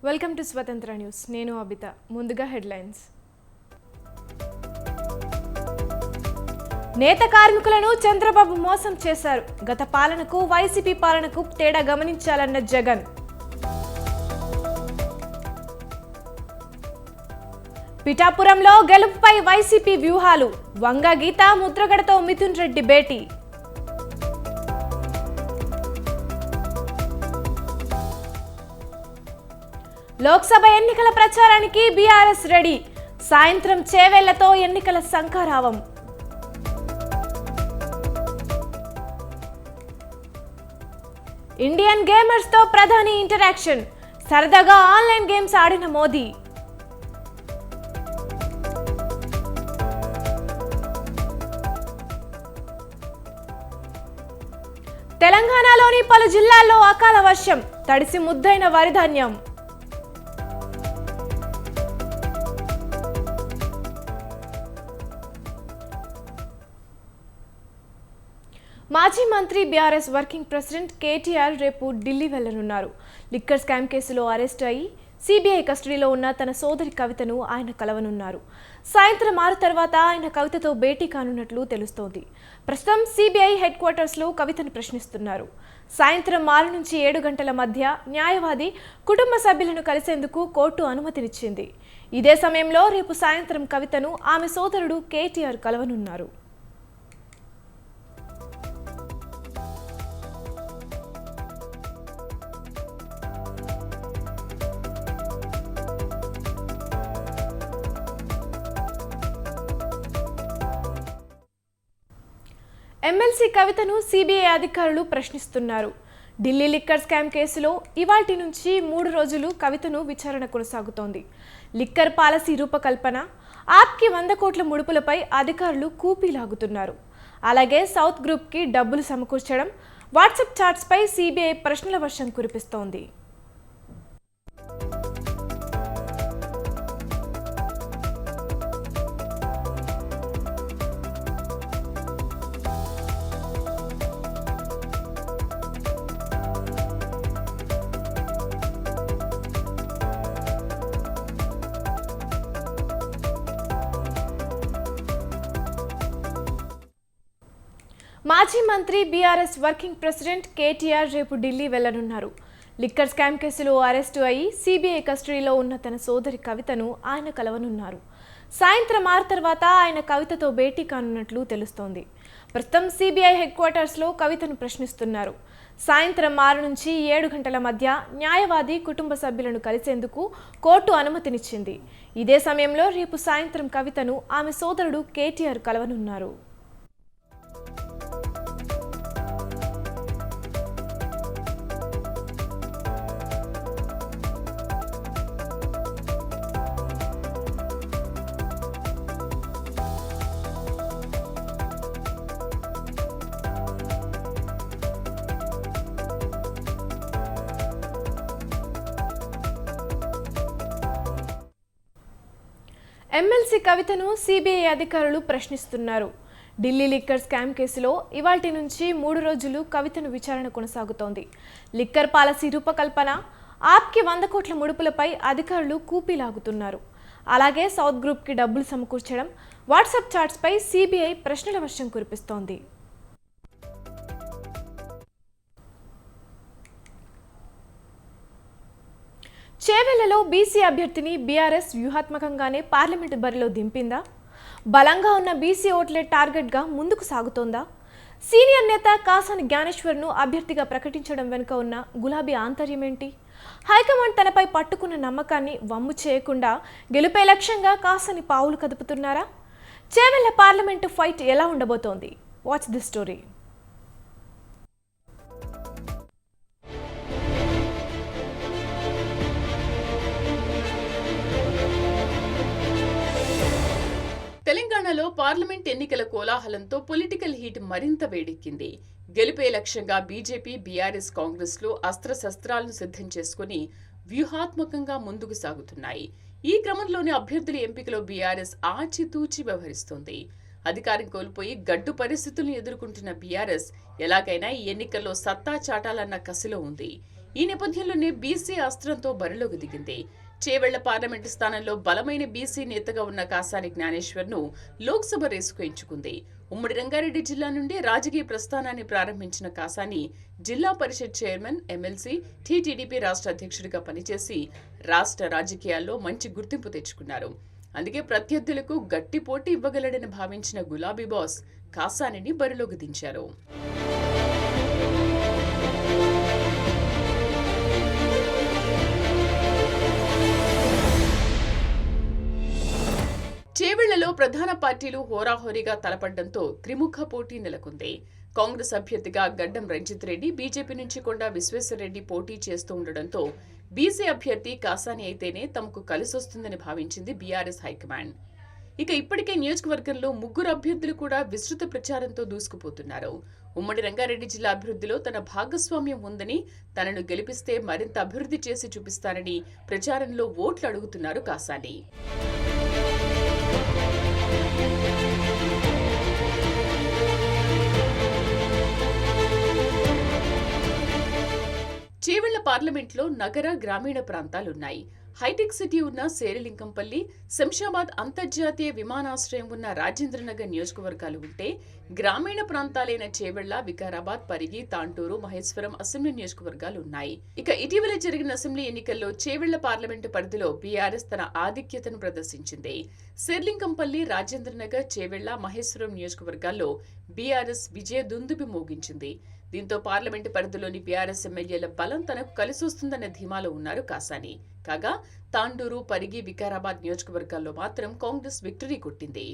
Welcome to స్వతంత్ర news. నేను అబిత. ముందుగా హెడ్లైన్స్. నేత కార్మికులను చంద్రబాబు మోసం చేశారు. గత పాలనకు వైసీపీ పాలనకు తేడా గమనించాలన్న జగన్. పిఠాపురంలో గెలుపుపై వైసీపీ వ్యూహాలు. వంగ గీత ముద్రగడతో మిథున్ రెడ్డి భేటీ. లోక్సభ ఎన్నికల ప్రచారానికి బీఆర్ఎస్ రెడీ. సాయంత్రం చేవేళ్లతో ఎన్నికల శంఖారావం. ఇండియన్ గేమర్స్ తో ప్రధాని ఇంటరాక్షన్. సరదాగా ఆన్లైన్ గేమ్స్ ఆడిన మోదీ. తెలంగాణలోని పలు జిల్లాల్లో అకాల వర్షం. తడిసి ముద్దైన వరి ధాన్యం. మాజీ మంత్రి బీఆర్ఎస్ వర్కింగ్ ప్రెసిడెంట్ కేటీఆర్ రేపు ఢిల్లీ వెళ్లనున్నారు. లిక్కర్ స్కామ్ కేసులో అరెస్ట్ అయి సిబిఐ కస్టడీలో ఉన్న తన సోదరి కవితను ఆయన కలవనున్నారు. సాయంత్రం 6 తర్వాత ఆయన కవితతో భేటీ కానున్నట్లు తెలుస్తోంది. ప్రస్తుతం సిబిఐ హెడ్ క్వార్టర్స్లో కవితను ప్రశ్నిస్తున్నారు. సాయంత్రం 6 నుంచి 7 గంటల మధ్య న్యాయవాది కుటుంబ సభ్యులను కలిసేందుకు కోర్టు అనుమతినిచ్చింది. ఇదే సమయంలో రేపు సాయంత్రం కవితను ఆమె సోదరుడు కేటీఆర్ కలవనున్నారు. ఎమ్మెల్సీ కవితను సిబిఐ అధికారులు ప్రశ్నిస్తున్నారు. ఢిల్లీ లిక్కర్ స్కామ్ కేసులో ఇవాల్టి నుంచి 3 రోజులు కవితను విచారణ కొనసాగుతోంది. లిక్కర్ పాలసీ రూపకల్పన, ఆప్కి 100 కోట్ల ముడుపులపై అధికారులు కూపీలాగుతున్నారు. అలాగే సౌత్ గ్రూప్కి డబ్బులు సమకూర్చడం, వాట్సాప్ చాట్స్పై సిబిఐ ప్రశ్నల వర్షం కురిపిస్తోంది. మాజీ మంత్రి బీఆర్ఎస్ వర్కింగ్ ప్రెసిడెంట్ కేటీఆర్ రేపు ఢిల్లీ వెళ్లనున్నారు. లిక్కర్ స్కామ్ కేసులో అరెస్టు అయి సిబిఐ కస్టడీలో ఉన్న తన సోదరి కవితను ఆయన కలవనున్నారు. సాయంత్రం 6 తర్వాత ఆయన కవితతో భేటీ కానున్నట్లు తెలుస్తోంది. ప్రస్తుతం సిబిఐ హెడ్ క్వార్టర్స్లో కవితను ప్రశ్నిస్తున్నారు. సాయంత్రం 6 నుంచి 7 గంటల మధ్య న్యాయవాది కుటుంబ సభ్యులను కలిసేందుకు కోర్టు అనుమతినిచ్చింది. ఇదే సమయంలో రేపు సాయంత్రం కవితను ఆమె సోదరుడు కేటీఆర్ కలవనున్నారు. ఎమ్మెల్సీ కవితను సిబిఐ అధికారులు ప్రశ్నిస్తున్నారు. ఢిల్లీ లిక్కర్ స్కామ్ కేసులో ఇవాల్టి నుంచి 3 రోజులు కవితను విచారణ కొనసాగుతోంది. లిక్కర్ పాలసీ రూపకల్పన, ఆప్కి 100 కోట్ల ముడుపులపై అధికారులు కూపీలాగుతున్నారు. అలాగే సౌత్ గ్రూప్కి డబ్బులు సమకూర్చడం, వాట్సాప్ చాట్స్పై సిబిఐ ప్రశ్నల వర్షం కురిపిస్తోంది. చేవెళ్లలో బీసీ అభ్యర్థిని బీఆర్ఎస్ వ్యూహాత్మకంగానే పార్లమెంటు బరిలో దింపిందా? బలంగా ఉన్న బీసీ ఓట్లే టార్గెట్గా ముందుకు సాగుతోందా? సీనియర్ నేత కాసాని జ్ఞానేశ్వర్ను అభ్యర్థిగా ప్రకటించడం వెనుక ఉన్న గులాబీ ఆంతర్యం ఏంటి? హైకమాండ్ తనపై పట్టుకున్న నమ్మకాన్ని వమ్ము చేయకుండా గెలుపే లక్ష్యంగా కాసాని పావులు కదుపుతున్నారా? చేవెళ్ల పార్లమెంటు ఫైట్ ఎలా ఉండబోతోంది? Watch this story. తెలంగాణలో పార్లమెంట్ ఎన్నికల కోలాహలంతో పొలిటికల్ హీట్ మరింత వేడెక్కింది. గెలుపే లక్ష్యంగా బీజేపీ, బీఆర్ఎస్, కాంగ్రెస్లు అస్త్రశస్త్రాలను సిద్ధం చేసుకుని వ్యూహాత్మకంగా ముందుకు సాగుతున్నాయి. ఈ క్రమంలోనే అభ్యర్థుల ఎంపికలో బీఆర్ఎస్ ఆచితూచి వ్యవహరిస్తోంది. అధికారం కోల్పోయి గడ్డు పరిస్థితులను ఎదుర్కొంటున్న బీఆర్ఎస్ ఎలాగైనా ఈ ఎన్నికల్లో సత్తా చాటాలన్న కసిలో ఉంది. ఈ నేపథ్యంలోనే బీసీ అస్త్రంతో బరిలోకి దిగింది. చేవెళ్ల పార్లమెంటు స్థానంలో బలమైన బీసీ నేతగా ఉన్న కాసాని జ్ఞానేశ్వర్ను లోక్సభ రేసుకు ఎంచుకుంది. ఉమ్మడి రంగారెడ్డి జిల్లా నుండి రాజకీయ ప్రస్థానాన్ని ప్రారంభించిన కాసాని జిల్లా పరిషత్ చైర్మన్, ఎమ్మెల్సీ, టీడీపీ రాష్ట్ర అధ్యక్షుడిగా పనిచేసి రాష్ట్ర రాజకీయాల్లో మంచి గుర్తింపు తెచ్చుకున్నారు. అందుకే ప్రత్యర్థులకు గట్టి పోటీ ఇవ్వగలడని భావించిన గులాబీ బాస్ కాసానిని బరిలోకి దించారు. చేవెళ్లలో ప్రధాన పార్టీలు హోరాహోరీగా తలపడ్డంతో త్రిముఖ పోటీ నెలకొంది. కాంగ్రెస్ అభ్యర్థిగా గడ్డం రంజిత్ రెడ్డి, బీజేపీ నుంచి కొండా విశ్వేశ్వరరెడ్డి పోటీ చేస్తూ ఉండడంతో బీసీ అభ్యర్థి కాసాని అయితేనే తమకు కలిసొస్తుందని భావించింది బీఆర్ఎస్ హైకమాండ్. ఇక ఇప్పటికే నియోజకవర్గంలో ముగ్గురు అభ్యర్థులు కూడా విస్తృత ప్రచారంతో దూసుకుపోతున్నారు. ఉమ్మడి రంగారెడ్డి జిల్లా అభివృద్ధిలో తన భాగస్వామ్యం ఉందని, తనను గెలిపిస్తే మరింత అభివృద్ధి చేసి చూపిస్తానని ప్రచారంలో ఓట్లు అడుగుతున్నారు కాసాని. చేవెళ్ల పార్లమెంట్లో నగర, గ్రామీణ ప్రాంతాలున్నాయి. హైటెక్ సిటీ ఉన్న శేరిలింకంపల్లి, శంషాబాద్ అంతర్జాతీయ విమానాశ్రయం ఉన్న రాజేంద్రనగర్ నియోజకవర్గాలు ఉంటే, గ్రామీణ ప్రాంతాలైన చేవెళ్ల, వికారాబాద్, పరిగి, తాంటూరు, మహేశ్వరం అసెంబ్లీ నియోజకవర్గాలు ఉన్నాయి. ఇక ఇటీవల జరిగిన అసెంబ్లీ ఎన్నికల్లో చేవెళ్ల పార్లమెంటు పరిధిలో బీఆర్ఎస్ తన ఆధిక్యతను ప్రదర్శించింది. శేర్లింకంపల్లి, రాజేంద్రనగర్, చేవెళ్ల, మహేశ్వరం నియోజకవర్గాల్లో బీఆర్ఎస్ విజయ దుందుబి మోగించింది. దీంతో పార్లమెంటు పరిధిలోని బీఆర్ఎస్ ఎమ్మెల్యేల బలం తనకు కలిసొస్తుందన్న ధీమాలో ఉన్నారు కాసాని. కాగా తాండూరు, పరిగి, వికారాబాద్ నియోజకవర్గాల్లో మాత్రం కాంగ్రెస్ విక్టరీ కొట్టింది.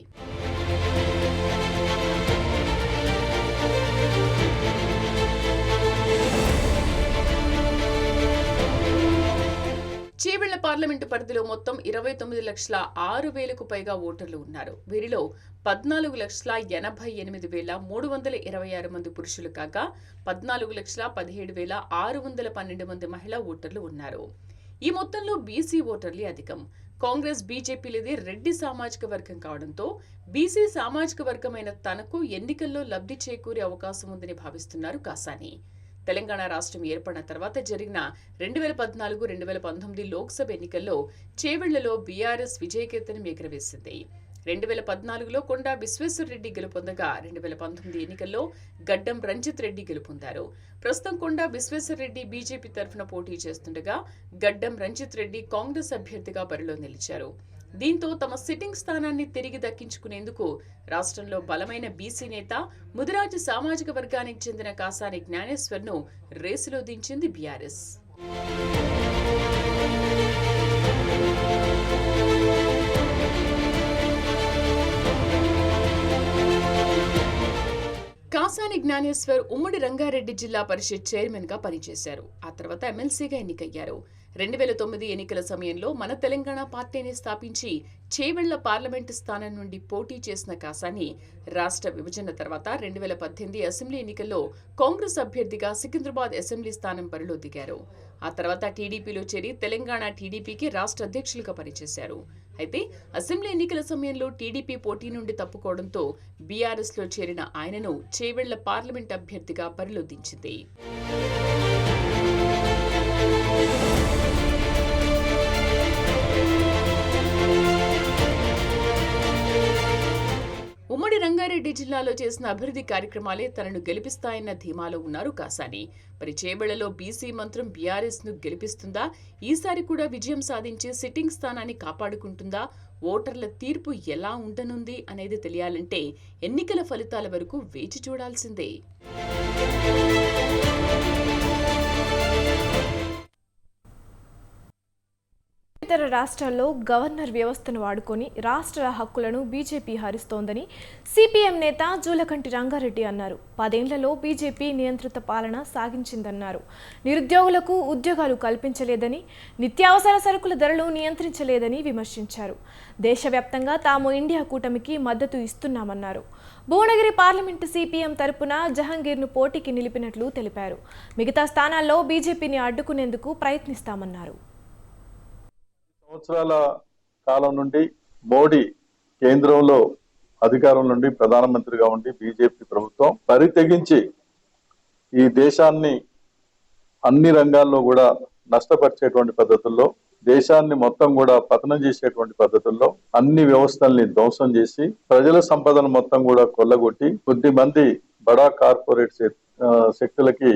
చేవెళ్ల పార్లమెంటు పరిధిలో మొత్తం 29,06,000కు పైగా ఓటర్లు ఉన్నారు. వీరిలో 14,88,326 మంది పురుషులు కాగా 14,17,612 మంది మహిళా ఓటర్లు ఉన్నారు. ఈ మొత్తంలో బీసీ ఓటర్లే అధికం. కాంగ్రెస్, బీజేపీలది రెడ్డి సామాజిక వర్గం కావడంతో బీసీ సామాజిక వర్గమైన తనకు ఎన్నికల్లో లబ్ధి చేకూరే అవకాశం ఉందని భావిస్తున్నారు కాసాని. తెలంగాణ రాష్ట్రం ఏర్పడిన తర్వాత జరిగిన 2014-2019 లోక్సభ ఎన్నికల్లో చేవెళ్లలో బీఆర్ఎస్ విజయకేతనం ఎగురవేసింది. 2014లో కొండా విశ్వేశ్వరరెడ్డి గెలుపొందగా 2019 ఎన్నికల్లో గడ్డం రంజిత్ రెడ్డి గెలుపొందారు. ప్రస్తుతం కొండా విశ్వేశ్వరరెడ్డి బీజేపీ తరఫున పోటీ చేస్తుండగా గడ్డం రంజిత్ రెడ్డి కాంగ్రెస్ అభ్యర్థిగా బరిలో నిలిచారు. దీంతో తమ సిట్టింగ్ స్థానాన్ని తిరిగి దక్కించుకునేందుకు రాష్ట్రంలో బలమైన బీసీ నేత, ముదిరాజు సామాజిక వర్గానికి చెందిన కాసాని జ్ఞానేశ్వర్ను రేసులో దించింది బీఆర్ఎస్. కాసాని జ్ఞానేశ్వర్ ఉమ్మడి రంగారెడ్డి జిల్లా పరిషత్ చైర్మన్ గా పనిచేశారు. ఆ తర్వాత ఎమ్మెల్సీగా ఎన్నికయ్యారు. 2009 ఎన్నికల సమయంలో మన తెలంగాణ పార్టీని స్థాపించి చేవెళ్ల పార్లమెంటు స్థానం నుండి పోటీ చేసిన కాసాని రాష్ట్ర విభజన తర్వాత 2018 అసెంబ్లీ ఎన్నికల్లో కాంగ్రెస్ అభ్యర్థిగా సికింద్రాబాద్ అసెంబ్లీ స్థానం బరిలో దిగారు. ఆ తర్వాత టీడీపీలో చేరి తెలంగాణ టీడీపీకి రాష్ట్ర అధ్యక్షులుగా పనిచేశారు. అయితే అసెంబ్లీ ఎన్నికల సమయంలో టీడీపీ పోటీ నుండి తప్పుకోవడంతో బీఆర్ఎస్ లో చేరిన ఆయనను చేవెళ్ల పార్లమెంట్ అభ్యర్థిగా బరిలో దించింది. ఉమ్మడి రంగారెడ్డి జిల్లాలో చేసిన అభివృద్ధి కార్యక్రమాలే తనను గెలిపిస్తాయన్న ధీమాలో ఉన్నారు కాసాని. మరి చేవెళ్లలో బీసీ మంత్రం బీఆర్ఎస్ ను గెలిపిస్తుందా? ఈసారి కూడా విజయం సాధించి సిట్టింగ్ స్థానాన్ని కాపాడుకుంటుందా? ఓటర్ల తీర్పు ఎలా ఉండనుంది అనేది తెలియాలంటే ఎన్నికల ఫలితాల వరకు వేచి చూడాల్సిందే. ఇతర రాష్ట్రాల్లో గవర్నర్ వ్యవస్థను వాడుకొని రాష్ట్రాల హక్కులను బీజేపీ హరిస్తోందని సిపిఎం నేత జూలకంటి రంగారెడ్డి అన్నారు. 10 ఏళ్లలో బీజేపీ నియంత్రిత పాలన సాగించిందన్నారు. నిరుద్యోగులకు ఉద్యోగాలు కల్పించలేదని, నిత్యావసర సరుకుల ధరలు నియంత్రించలేదని విమర్శించారు. దేశవ్యాప్తంగా తాము ఇండియా కూటమికి మద్దతు ఇస్తున్నామన్నారు. భువనగిరి పార్లమెంటు సిపిఎం తరపున జహంగీర్ను పోటీకి నిలిపినట్లు తెలిపారు. మిగతా స్థానాల్లో బీజేపీని అడ్డుకునేందుకు ప్రయత్నిస్తామన్నారు. సంవత్సరాల కాలం నుండి మోడీ కేంద్రంలో అధికారం నుండి ప్రధానమంత్రిగా ఉండి బీజేపీ ప్రభుత్వం పరితెగించి ఈ దేశాన్ని అన్ని రంగాల్లో కూడా నష్టపరిచేటువంటి పద్ధతుల్లో, దేశాన్ని మొత్తం కూడా పతనం చేసేటువంటి పద్ధతుల్లో అన్ని వ్యవస్థల్ని ధ్వంసం చేసి ప్రజల సంపదను మొత్తం కూడా కొల్లగొట్టి కొద్ది మంది బడా కార్పొరేట్ శక్తులకి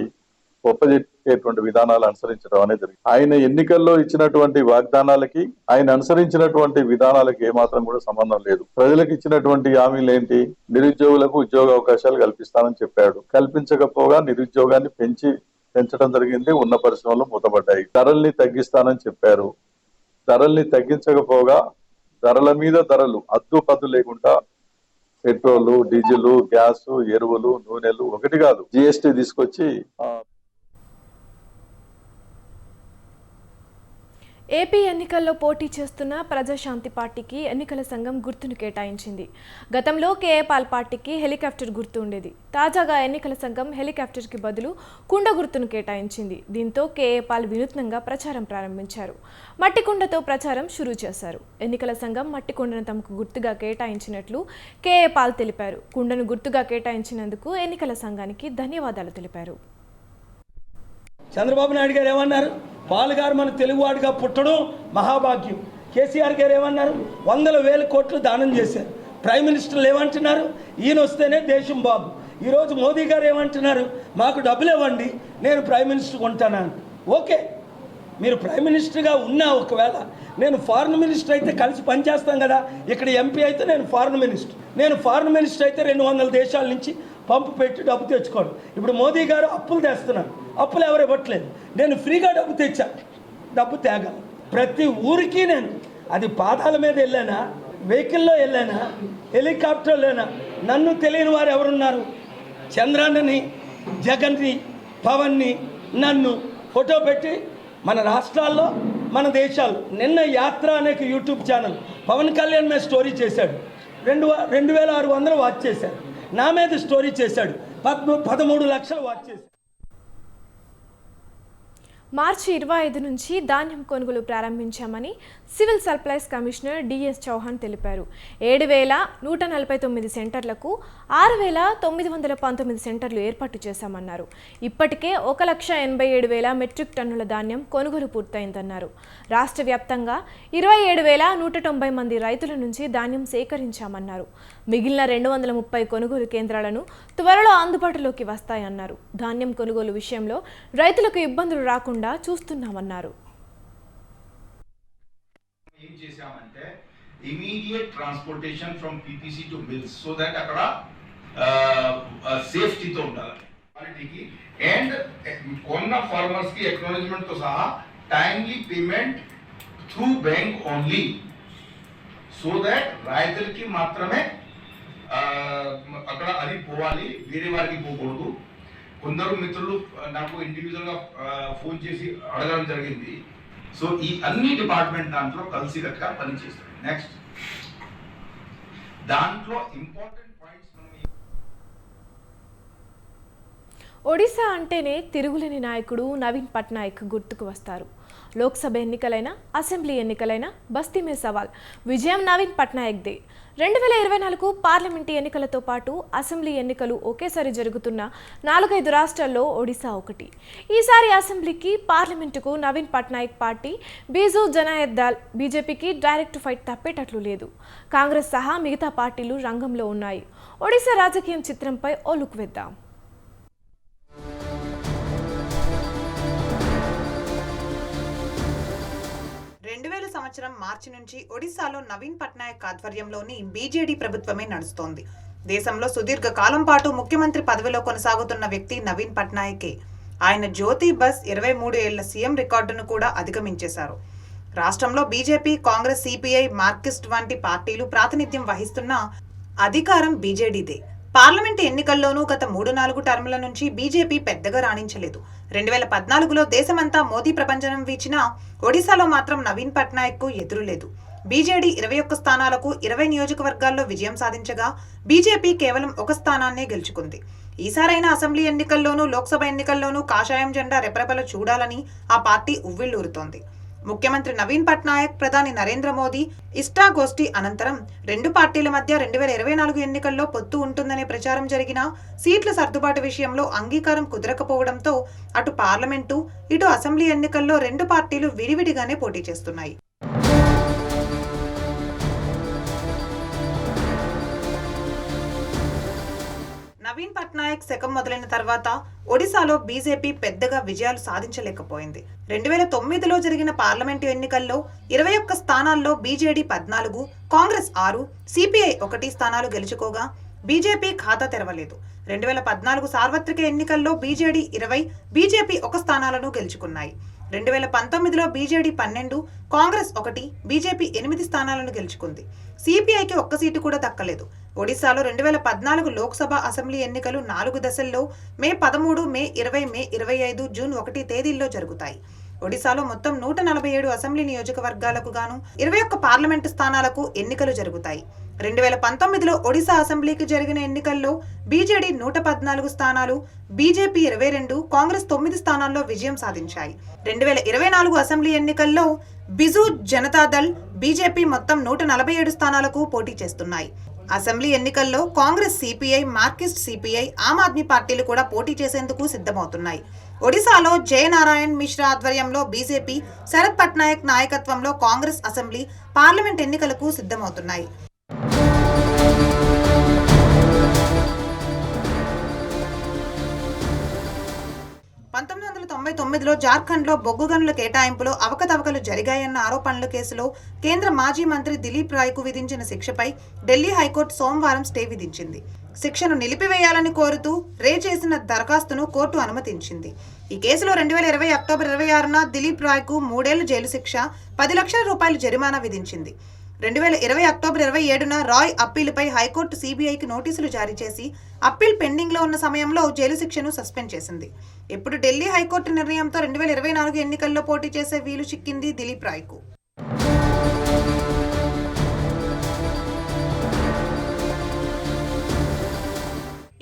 ఒప్పజెప్పేటువంటి విధానాలు అనుసరించడం అనేది జరిగింది. ఆయన ఎన్నికల్లో ఇచ్చినటువంటి వాగ్దానాలకి ఆయన అనుసరించినటువంటి విధానాలకి ఏమాత్రం కూడా సంబంధం లేదు. ప్రజలకు ఇచ్చినటువంటి హామీలు ఏంటి? నిరుద్యోగులకు ఉద్యోగ అవకాశాలు కల్పిస్తానని చెప్పాడు. కల్పించకపోగా నిరుద్యోగాన్ని పెంచడం జరిగింది. ఉన్న పరిశ్రమలు మూతపడ్డాయి. ధరల్ని తగ్గిస్తానని చెప్పారు. ధరల్ని తగ్గించకపోగా ధరల మీద ధరలు అద్దుపద్దు లేకుండా పెట్రోలు, డీజిల్, గ్యాస్, ఎరువులు, నూనెలు ఒకటి కాదు జిఎస్టీ తీసుకొచ్చి ఏపీ ఎన్నికల్లో పోటీ చేస్తున్న ప్రజాశాంతి పార్టీకి ఎన్నికల సంఘం గుర్తును కేటాయించింది. గతంలో కేఏ పాల్ పార్టీకి హెలికాప్టర్ గుర్తు ఉండేది. తాజాగా ఎన్నికల సంఘం హెలికాప్టర్కి బదులు కుండ గుర్తును కేటాయించింది. దీంతో కేఏ పాల్ వినూత్నంగా ప్రచారం ప్రారంభించారు. మట్టి కుండతో ప్రచారం షురూ చేశారు. ఎన్నికల సంఘం మట్టి కుండను తమకు గుర్తుగా కేటాయించినట్లు కేఏ పాల్ తెలిపారు. కుండను గుర్తుగా కేటాయించినందుకు ఎన్నికల సంఘానికి ధన్యవాదాలు తెలిపారు. చంద్రబాబు నాయుడు గారు ఏమన్నారు? పాల్ గారు మన తెలుగువాడిగా పుట్టడం మహాభాగ్యం. కేసీఆర్ గారు ఏమన్నారు? 100,000 కోట్లు దానం చేశారు. ప్రైమ్ మినిస్టర్లు ఏమంటున్నారు? ఈయన వస్తేనే దేశం బాబు. ఈరోజు మోదీ గారు ఏమంటున్నారు? మాకు డబ్బులు ఇవ్వండి, నేను ప్రైమ్ మినిస్టర్ ఉంటాను. ఓకే, మీరు ప్రైమ్ మినిస్టర్గా ఉన్నా ఒకవేళ నేను ఫారిన్ మినిస్టర్ అయితే కలిసి పనిచేస్తాం కదా. ఇక్కడ ఎంపీ అయితే నేను ఫారిన్ మినిస్టర్ అయితే 200 దేశాల నుంచి పంపు పెట్టి డబ్బు తెచ్చుకోడు. ఇప్పుడు మోదీ గారు అప్పులు తెస్తున్నారు. అప్పులు ఎవరు ఇవ్వట్లేదు. నేను ఫ్రీగా డబ్బు తెచ్చా, డబ్బు తేగలను. ప్రతి ఊరికి నేను అది పాదాల మీద వెళ్ళానా, వెహికల్లో వెళ్ళానా, హెలికాప్టర్లోనా, నన్ను తెలియని వారు ఎవరున్నారు? చంద్రాన్నని, జగన్ని, పవన్ని, నన్ను ఫోటో పెట్టి మన రాష్ట్రాల్లో, మన దేశాల్లో. నిన్న యాత్ర అనే యూట్యూబ్ ఛానల్ పవన్ కళ్యాణ్ మీద స్టోరీ చేశాడు. 2,600 వాచ్ చేశాడు. నా మీద స్టోరీ చేశాడు, 13 లక్షలు వాచ్ చేశాడు. మార్చి 25 నుంచి ధాన్యం కొనుగోలు ప్రారంభించామని civil supplies commissioner DS Chauhan తెలిపారు. 7,149 సెంటర్లకు 6,919 సెంటర్లు ఏర్పాటు చేశామన్నారు. ఇప్పటికే 1,87,000 మెట్రిక్ టన్నుల ధాన్యం కొనుగోలు పూర్తయిందన్నారు. రాష్ట్ర వ్యాప్తంగా 27,190 మంది రైతుల నుంచి ధాన్యం సేకరించామన్నారు. మిగిలిన 230 కొనుగోలు కేంద్రాలను త్వరలో అందుబాటులోకి వస్తాయన్నారు. ధాన్యం కొనుగోలు విషయంలో రైతులకు ఇబ్బందులు రాకుండా చూస్తున్నామన్నారు. ఏం చేశామంటే immediate transportation from PPC to mills so that అక్కడ సేఫ్టీతో ఉండాలి క్వాలిటీకి. అండ్ కొన్న ఫార్మర్స్ కి అక్నాలెడ్జ్మెంట్ తో సహా timely payment through bank only so that రైతులకి మాత్రమే అక్కడ అది పోవాలి, వేరే వారికి పోకూడదు. కొందరు మిత్రులు నాకు ఇండివిజువల్గా ఫోన్ చేసి అడగడం జరిగింది. సో ఈ అన్ని డిపార్ట్మెంట్ దాంట్లో కలిసికట్టుగా పనిచేస్తారు. నెక్స్ట్ దాంట్లో ఇంపార్టెంట్ పాయింట్స్ ఒడిశా అంటేనే తిరుగులేని నాయకుడు నవీన్ పట్నాయక్ గుర్తుకు వస్తారు. లోక్సభ ఎన్నికలైనా, అసెంబ్లీ ఎన్నికలైనా బస్తీ మే సవాల్ విజయం నవీన్ పట్నాయక్దే. 2024 పార్లమెంటు ఎన్నికలతో పాటు అసెంబ్లీ ఎన్నికలు ఒకేసారి జరుగుతున్న 4-5 రాష్ట్రాల్లో ఒడిశా ఒకటి. ఈసారి అసెంబ్లీకి, పార్లమెంటుకు నవీన్ పట్నాయక్ పార్టీ బీజూ జనతా దళ్ బీజేపీకి డైరెక్ట్ ఫైట్ తప్పేటట్లు లేదు. కాంగ్రెస్ సహా మిగతా పార్టీలు రంగంలో ఉన్నాయి. ఒడిశా రాజకీయం చిత్రంపై ఓ లుక్ వేద్దాం. 2000 సంవత్సరం మార్చి నుంచి ఒడిశాలో నవీన్ పట్నాయక్ ఆధ్వర్యంలోని బీజేడీ ప్రభుత్వమే నడుస్తోంది. దేశంలో సుదీర్ఘ కాలం పాటు ముఖ్యమంత్రి పదవిలో కొనసాగుతున్న వ్యక్తి నవీన్ పట్నాయకే. ఆయన జ్యోతి బస్ 23 ఏళ్ల సీఎం రికార్డును కూడా అధిగమించేశారు. రాష్ట్రంలో బీజేపీ, కాంగ్రెస్, సిపిఐ, మార్క్సిస్ట్ వంటి పార్టీలు ప్రాతినిధ్యం వహిస్తున్న అధికారం బీజేడీదే. పార్లమెంటు ఎన్నికల్లోనూ గత 3-4 టర్ముల నుంచి బీజేపీ పెద్దగా రాణించలేదు. 2014లో దేశమంతా మోదీ ప్రపంచనం వీచినా ఒడిశాలో మాత్రం నవీన్ పట్నాయక్ కు ఎదురులేదు. బీజేడీ 21 స్థానాలకు 20 నియోజకవర్గాల్లో విజయం సాధించగా బీజేపీ కేవలం 1 స్థానాన్నే గెలుచుకుంది. ఈసారైన అసెంబ్లీ ఎన్నికల్లోనూ, లోక్సభ ఎన్నికల్లోనూ కాషాయం జెండా రెపరెపలు చూడాలని ఆ పార్టీ ఉవ్విళ్లూరుతోంది. ముఖ్యమంత్రి నవీన్ పట్నాయక్, ప్రధాని నరేంద్ర మోదీ ఇష్టాగోష్ఠి అనంతరం రెండు పార్టీల మధ్య 2024 ఎన్నికల్లో పొత్తు ఉంటుందనే ప్రచారం జరిగినా సీట్ల సర్దుబాటు విషయంలో అంగీకారం కుదరకపోవడంతో అటు పార్లమెంటు, ఇటు అసెంబ్లీ ఎన్నికల్లో రెండు పార్టీలు విడివిడిగానే పోటీ చేస్తున్నాయి. నవీన్ పట్నాయక్ శకం మొదలైన తర్వాత ఒడిశాలో బీజేపీ పెద్దగా విజయాలు సాధించలేకపోయింది. 2009లో జరిగిన పార్లమెంటు ఎన్నికల్లో 21 స్థానాల్లో బీజేడీ 14, కాంగ్రెస్ 6, సిపిఐ 1 స్థానాలు గెలుచుకోగా బీజేపీ ఖాతా తెరవలేదు. 2014 సార్వత్రిక ఎన్నికల్లో బీజేడీ 20, బీజేపీ 1 స్థానాలను గెలుచుకున్నాయి. 2019లో బీజేడీ 12, కాంగ్రెస్ 1, బీజేపీ 8 స్థానాలను గెలుచుకుంది. సిపిఐకి 1 సీటు కూడా దక్కలేదు. ఒడిశాలో 2014 లోక్సభ, అసెంబ్లీ ఎన్నికలు 4 దశల్లో మే 13, మే 20, మే 25, జూన్ 1 తేదీల్లో జరుగుతాయి. ఒడిశాలో మొత్తం 147 అసెంబ్లీ నియోజకవర్గాలకు గాను 21 పార్లమెంటు స్థానాలకు ఎన్నికలు జరుగుతాయి. 2019లో ఒడిశా అసెంబ్లీకి జరిగిన ఎన్నికల్లో బీజేడీ 114 స్థానాలు, బీజేపీ 22, కాంగ్రెస్ 9 స్థానాల్లో విజయం సాధించాయి. 2024 అసెంబ్లీ ఎన్నికల్లో బిజు జనతాదళ్, బీజేపీ మొత్తం 147 స్థానాలకు పోటీ చేస్తున్నాయి. అసెంబ్లీ ఎన్నికల్లో Congress, CPI, Marxist CPI, Aam Aadmi పార్టీలు కూడా పోటీ చేసేందుకు సిద్ధమవుతున్నాయి. ఒడిశాలో జయనారాయణ్ మిశ్రా ఆధ్వర్యంలో బీజేపీ, శరద్ పట్నాయక్ నాయకత్వంలో కాంగ్రెస్ అసెంబ్లీ, పార్లమెంట్ ఎన్నికలకు సిద్ధమవుతున్నాయి. లో జార్ఖండ్లో బొగ్గు గనుల కేటాయింపులో అవకతవకలు జరిగాయన్న ఆరోపణల కేసులో కేంద్ర మాజీ మంత్రి దిలీప్ రాయ్కు విధించిన శిక్షపై ఢిల్లీ హైకోర్టు సోమవారం స్టే విధించింది. శిక్షను నిలిపివేయాలని కోరుతూ రే చేసిన దరఖాస్తును కోర్టు అనుమతించింది. ఈ కేసులో 2020 అక్టోబర్ 26న దిలీప్ రాయ్కు 3 ఏళ్ల జైలు శిక్ష, 10 లక్షల రూపాయల జరిమానా విధించింది. 2020 అక్టోబర్ 27న రాయ్ అప్పీలుపై హైకోర్టు సిబిఐకి నోటీసులు జారీ చేసి అప్పీల్ పెండింగ్లో ఉన్న సమయంలో జైలు శిక్షను సస్పెండ్ చేసింది. ఇప్పుడు ఢిల్లీ హైకోర్టు నిర్ణయంతో 2024 ఎన్నికల్లో పోటీ చేసే వీలు చిక్కింది దిలీప్ రాయ్కు.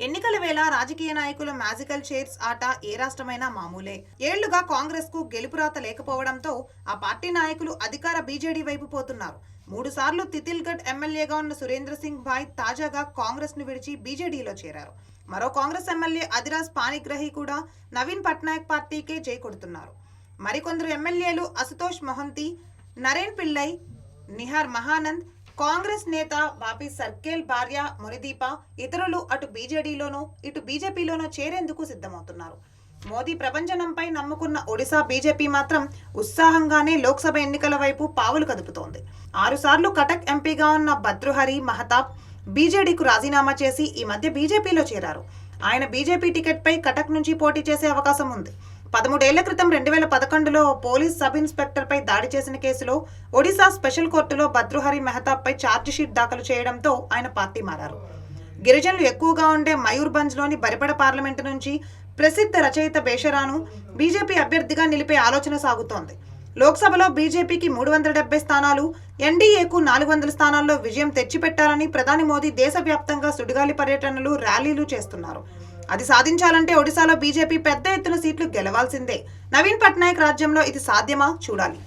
ఎన్నికల వేళ రాజకీయ నాయకుల మ్యాజికల్ చైర్స్ ఆట ఏ రాష్ట్రమైనా మామూలే. ఏళ్లుగా కాంగ్రెస్ కు గెలుపురాత లేకపోవడంతో ఆ పార్టీ నాయకులు అధికార బీజేడీ వైపు పోతున్నారు. 3 సార్లు తితిల్గఢ్ ఎమ్మెల్యేగా ఉన్న సురేంద్ర సింగ్ భాయ్ తాజాగా కాంగ్రెస్ ను విడిచి బీజేడీలో చేరారు. మరో కాంగ్రెస్ ఎమ్మెల్యే అదిరాజ్ పానిగ్రహి కూడా నవీన్ పట్నాయక్ పార్టీకే జై కొడుతున్నారు. మరికొందరు ఎమ్మెల్యేలు అశుతోష్ మొహంతి, నరేన్ పిల్లై, నిహార్ మహానంద్, కాంగ్రెస్ నేత బాపి సర్కేల్ భార్య మునిదీప ఇతరులు అటు బీజేడీలోనూ ఇటు బీజేపీలోనూ చేరేందుకు సిద్ధమవుతున్నారు. మోదీ ప్రభంజనంపై నమ్ముకున్న ఒడిశా బీజేపీ మాత్రం ఉత్సాహంగానే లోక్సభ ఎన్నికల వైపు పావులు కదుపుతోంది. 6 సార్లు కటక్ ఎంపీగా ఉన్న భర్తృహరి మహతాబ్ బీజేడీకు రాజీనామా చేసి ఈ మధ్య బీజేపీలో చేరారు. ఆయన బీజేపీ టికెట్పై కటక్ నుంచి పోటీ చేసే అవకాశం ఉంది. 13 ఏళ్ల క్రితం 2011లో పోలీస్ సబ్ ఇన్స్పెక్టర్పై దాడి చేసిన కేసులో ఒడిశా స్పెషల్ కోర్టులో భర్తృహరి మెహతాబ్పై ఛార్జిషీట్ దాఖలు చేయడంతో ఆయన పార్టీ మారారు. గిరిజనులు ఎక్కువగా ఉండే మయూర్భంజ్లోని బరిపడ పార్లమెంటు నుంచి ప్రసిద్ధ రచయిత బేషరాను బీజేపీ అభ్యర్థిగా నిలిపే ఆలోచన సాగుతోంది. లోక్సభలో బీజేపీకి 370 స్థానాలు, ఎన్డీఏకు 400 స్థానాల్లో విజయం తెచ్చిపెట్టాలని ప్రధాని మోదీ దేశవ్యాప్తంగా సుడిగాలి పర్యటనలు, ర్యాలీలు చేస్తున్నారు. అది సాధించాలంటే ఒడిశాలో బీజేపీ పెద్ద ఎత్తున సీట్లు గెలవాల్సిందే. నవీన్ పట్నాయక్ రాజ్యంలో ఇది సాధ్యమా చూడాలి.